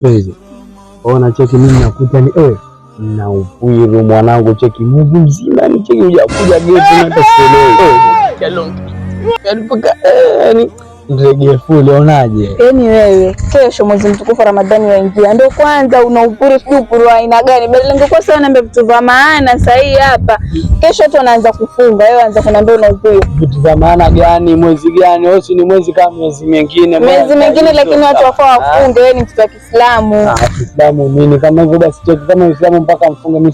Kweli. Ona cheki mimi nakuta ni na upuiru mwanangu, cheki Mungu mzima ni cheki hujakuja getu na hata sielewi. Yaani paka ndege fuli onaje? Yaani wewe kesho mwezi mtukufu Ramadhani waingia, ndio kwanza una upuru, sijui upuru wa aina gani? Bali ningekuwa sawa niambia vitu vya maana sasa hii hapa. Kesho tu anaanza kufunga, wewe anza kuniambia una upuru. Vitu vya maana gani? Mwezi gani? Wewe si ni mwezi kama miezi mingine. Miezi mingine lakini watu wafaa wafunge, wewe ni mtu wa Kiislamu. Kiislamu nini? Kama hivyo basi cheki kama Uislamu mpaka mfunge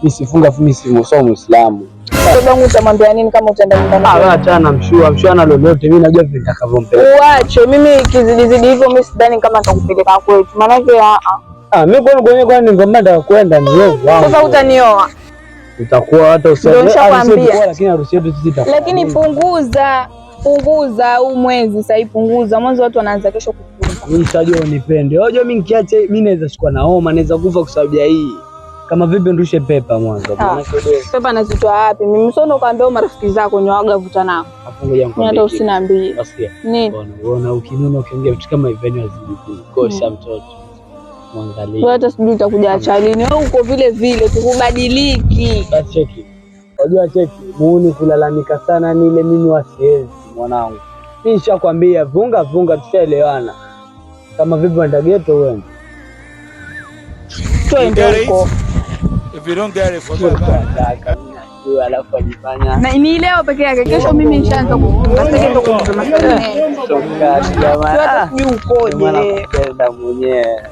misifunga mimi si Muislamu. Babangu utamwambia nini kama utaenda nyumbani? Hata mshua lolote, mimi najua vitakavyompeleka. Uache, mimi ikizidi hivyo mimi sidhani kama atakupeleka kwetu. Maana yake mimi kwani ngoma ndio kwenda nioa. Sasa utanioa. Utakuwa hata usikwambia. Lakini harusi yetu sisi itakuwa. Lakini punguza huu mwezi sasa, punguza. Mwanzo watu wanaanza kesho kufunga. Mimi sijui unipende. Unajua mimi nikiache mimi naweza shikwa na homa, naweza kufa kwa sababu ya hii. Kama vipi ndushe pepa mwanzo. Pepa nazitoa wapi? Mimi msono kaambia marafiki zako nyoaga vuta nao. Hapo ngoja nikwambie. Hata usiniambie. Nasikia. Nini? Unaona ukinuna ukiongea vitu kama hivyo ni wazidi kukosha mtoto. Muangalie. Wewe hata sijui utakuja acha lini. Wewe uko vile vile tukubadiliki. Basi cheki. Unajua cheki, muuni kulalamika sana ni ile mimi wasiwezi mwanangu. Mimi nishakwambia vunga tushaelewana. Kama vipi unaenda ghetto wewe? Twende huko. If you don't get it for that. Alafu ajifanya. Na ni leo peke yake, kesho mimi nishaanza kufunga. Sasa ndio kwa masomo. Sokati jamaa. Hata sijui ukoje. Nakupenda mwenyewe.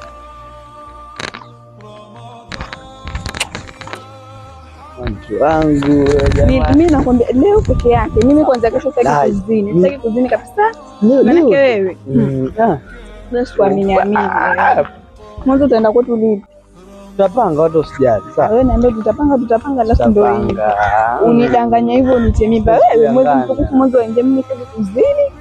Mtu wangu jamaa. Mimi nakwambia leo peke yake. Mimi kwanza kesho sitaki kuzini. Sitaki kuzini kabisa. Maana wewe. Basi kuamini. Mwanzo utaenda kwetu lini? Tutapanga watu usijali. Sawa. Wewe niambie tutapanga alafu ndio hii. Unidanganya hivyo unitemimba wewe mwezi mtukufu mwanzo waingia mimi sasa kuzini.